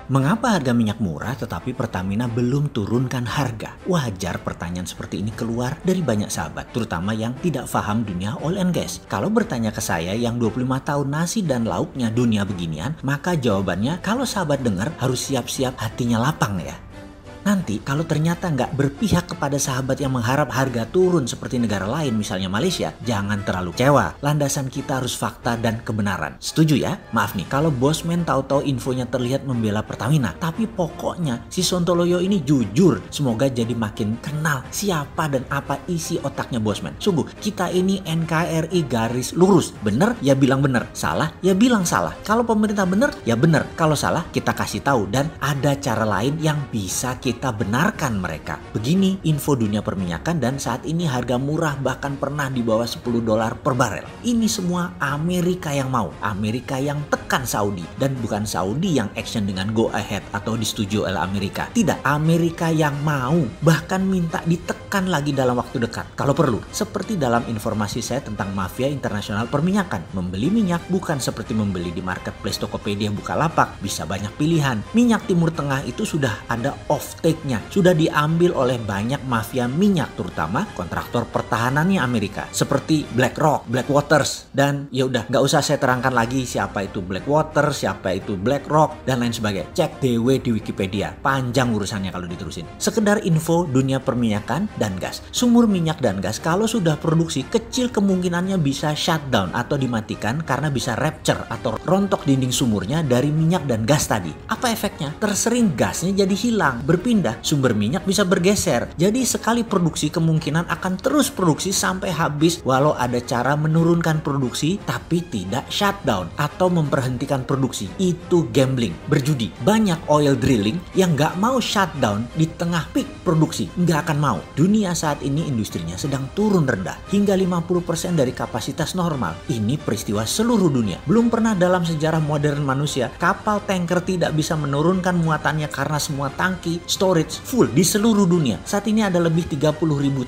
Mengapa harga minyak murah tetapi Pertamina belum turunkan harga? Wajar pertanyaan seperti ini keluar dari banyak sahabat, terutama yang tidak paham dunia oil and gas. Kalau bertanya ke saya yang 25 tahun nasi dan lauknya dunia beginian, maka jawabannya kalau sahabat dengar harus siap-siap hatinya lapang ya. Nanti kalau ternyata nggak berpihak kepada sahabat yang mengharap harga turun seperti negara lain misalnya Malaysia, jangan terlalu kecewa. Landasan kita harus fakta dan kebenaran. Setuju ya? Maaf nih, kalau Bosman tahu-tahu infonya terlihat membela Pertamina, tapi pokoknya si Sontoloyo ini jujur. Semoga jadi makin kenal siapa dan apa isi otaknya Bosman. Sungguh, kita ini NKRI garis lurus. Bener ya bilang bener, salah ya bilang salah. Kalau pemerintah bener ya bener, kalau salah kita kasih tahu dan ada cara lain yang bisa kita benarkan mereka. Begini info dunia perminyakan dan saat ini harga murah bahkan pernah di bawah $10 per barel. Ini semua Amerika yang mau. Amerika yang tekan Saudi dan bukan Saudi yang action dengan go ahead atau disetujui oleh Amerika. Tidak, Amerika yang mau bahkan minta ditekan lagi dalam waktu dekat kalau perlu. Seperti dalam informasi saya tentang mafia internasional perminyakan. Membeli minyak bukan seperti membeli di marketplace Tokopedia Bukalapak, bisa banyak pilihan. Minyak Timur Tengah itu sudah ada take-nya sudah diambil oleh banyak mafia minyak, terutama kontraktor pertahanannya Amerika seperti BlackRock, Blackwaters, dan ya udah nggak usah saya terangkan lagi siapa itu Blackwater, siapa itu BlackRock dan lain sebagainya. Cek DW di Wikipedia, panjang urusannya kalau diterusin. Sekedar info dunia perminyakan dan gas. Sumur minyak dan gas kalau sudah produksi kecil kemungkinannya bisa shutdown atau dimatikan karena bisa rupture atau rontok dinding sumurnya dari minyak dan gas tadi. Apa efeknya? Tersering gasnya jadi hilang, berpindah, sumber minyak bisa bergeser. Jadi sekali produksi kemungkinan akan terus produksi sampai habis walau ada cara menurunkan produksi tapi tidak shutdown atau memperhentikan produksi. Itu gambling, berjudi. Banyak oil drilling yang nggak mau shutdown di tengah peak produksi. Nggak akan mau. Dunia saat ini industrinya sedang turun rendah hingga 50% dari kapasitas normal. Ini peristiwa seluruh dunia. Belum pernah dalam sejarah modern manusia kapal tanker tidak bisa menurunkan muatannya karena semua tangki storage full di seluruh dunia. Saat ini ada lebih 30.000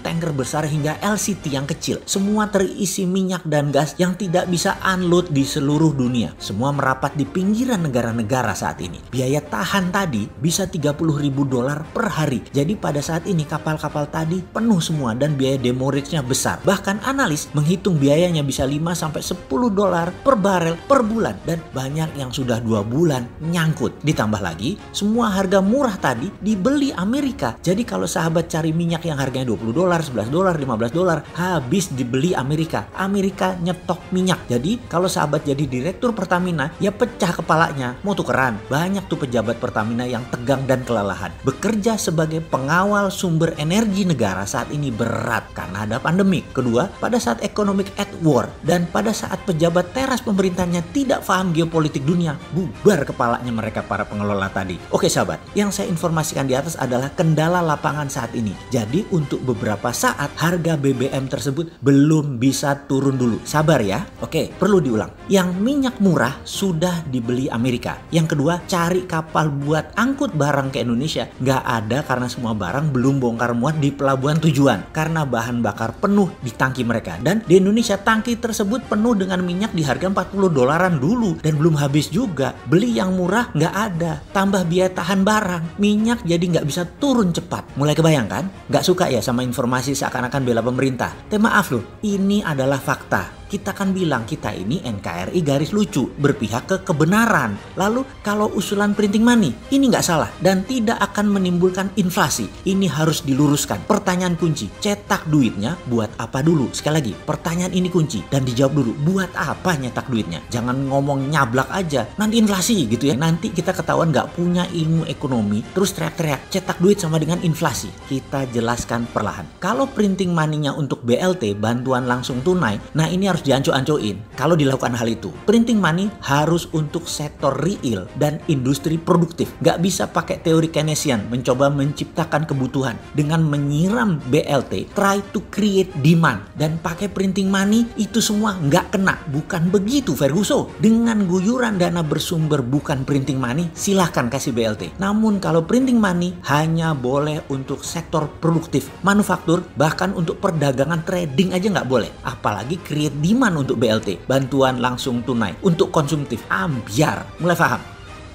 tanker besar hingga LCT yang kecil. Semua terisi minyak dan gas yang tidak bisa unload di seluruh dunia. Semua merapat di pinggiran negara-negara saat ini. Biaya tahan tadi bisa $30.000 per hari. Jadi pada saat ini kapal-kapal tadi penuh semua dan biaya demurrage-nya besar. Bahkan analis menghitung biayanya bisa $5-10 per barel per bulan dan banyak yang sudah 2 bulan nyangkut. Ditambah lagi semua harga murah tadi dibeli Amerika. Jadi kalau sahabat cari minyak yang harganya $20, $11, $15 habis dibeli Amerika. Amerika nyetok minyak. Jadi kalau sahabat jadi direktur Pertamina ya pecah kepalanya. Mau tukeran. Banyak tuh pejabat Pertamina yang tegang dan kelelahan. Bekerja sebagai pengawal sumber energi negara saat ini berat karena ada pandemik. Kedua, pada saat economic at war dan pada saat pejabat teras pemerintahnya tidak paham geopolitik dunia, bubar kepalanya mereka para pengelola tadi. Oke sahabat, yang saya informasikan di atas adalah kendala lapangan saat ini. Jadi untuk beberapa saat harga BBM tersebut belum bisa turun dulu. Sabar ya. Oke, perlu diulang. Yang minyak murah sudah dibeli Amerika. Yang kedua, cari kapal buat angkut barang ke Indonesia. Nggak ada karena semua barang belum bongkar muat di pelabuhan tujuan. Karena bahan bakar penuh di tangki mereka. Dan di Indonesia tangki tersebut penuh dengan minyak di harga $40 dulu. Dan belum habis juga. Beli yang murah nggak ada. Tambah biaya tahan barang. Minyak jadi nggak bisa turun cepat. Mulai kebayang kan? Nggak suka ya sama informasi seakan-akan bela pemerintah. Maaf loh, ini adalah fakta. Kita kan bilang kita ini NKRI garis lucu, berpihak ke kebenaran. Lalu kalau usulan printing money, ini nggak salah dan tidak akan menimbulkan inflasi. Ini harus diluruskan. Pertanyaan kunci, cetak duitnya buat apa dulu? Sekali lagi, pertanyaan ini kunci dan dijawab dulu. Buat apa nyetak duitnya? Jangan ngomong nyablak aja, nanti inflasi gitu ya. Nanti kita ketahuan nggak punya ilmu ekonomi, terus teriak-teriak, cetak duit sama dengan inflasi. Kita jelaskan perlahan. Kalau printing money-nya untuk BLT, bantuan langsung tunai, nah ini harus dianco-ancoin kalau dilakukan hal itu. Printing money harus untuk sektor real dan industri produktif. Nggak bisa pakai teori Keynesian mencoba menciptakan kebutuhan dengan menyiram BLT, try to create demand dan pakai printing money itu semua nggak kena. Bukan begitu Ferguson. Dengan guyuran dana bersumber bukan printing money, silahkan kasih BLT. Namun kalau printing money hanya boleh untuk sektor produktif, manufaktur, bahkan untuk perdagangan trading aja nggak boleh. Apalagi create demand untuk BLT, bantuan langsung tunai, untuk konsumtif, ambiar. Mulai paham?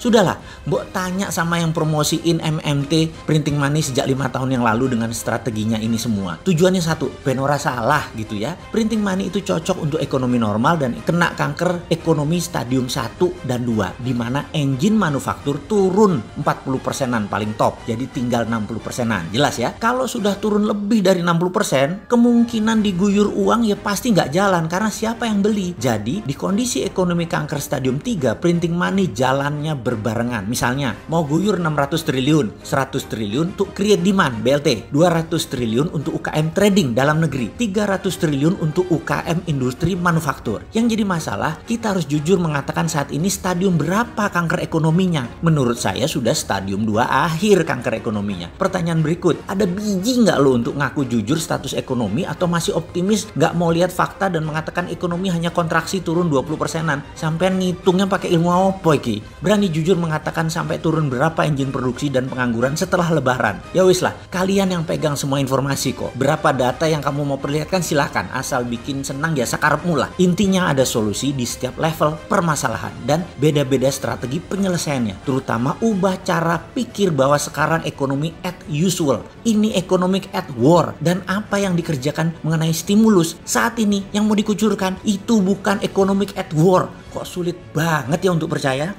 Sudahlah, mbok tanya sama yang promosiin MMT printing money sejak 5 tahun yang lalu dengan strateginya ini semua. Tujuannya satu, ben ora salah gitu ya. Printing money itu cocok untuk ekonomi normal dan kena kanker ekonomi stadium 1 dan 2, di mana engine manufaktur turun 40%-an paling top, jadi tinggal 60%-an. Jelas ya? Kalau sudah turun lebih dari 60%, kemungkinan diguyur uang ya pasti nggak jalan karena siapa yang beli. Jadi di kondisi ekonomi kanker stadium 3, printing money jalannya berbarengan. Misalnya mau guyur 600 triliun, 100 triliun untuk create demand BLT, 200 triliun untuk UKM trading dalam negeri, 300 triliun untuk UKM industri manufaktur. Yang jadi masalah, kita harus jujur mengatakan saat ini stadium berapa kanker ekonominya. Menurut saya sudah stadium 2 akhir kanker ekonominya. Pertanyaan berikut, ada biji nggak lo untuk ngaku jujur status ekonomi atau masih optimis nggak mau lihat fakta dan mengatakan ekonomi hanya kontraksi turun 20%-an? Sampai ngitungnya pakai ilmu apa iki? Berani jujur mengatakan sampai turun berapa engine produksi dan pengangguran setelah lebaran? Ya wis lah, kalian yang pegang semua informasi kok. Berapa data yang kamu mau perlihatkan silahkan, asal bikin senang ya sakarepmu lah. Intinya ada solusi di setiap level permasalahan dan beda-beda strategi penyelesaiannya. Terutama ubah cara pikir bahwa sekarang ekonomi at usual. Ini economic at war, dan apa yang dikerjakan mengenai stimulus saat ini yang mau dikucurkan itu bukan economic at war. Kok sulit banget ya untuk percaya?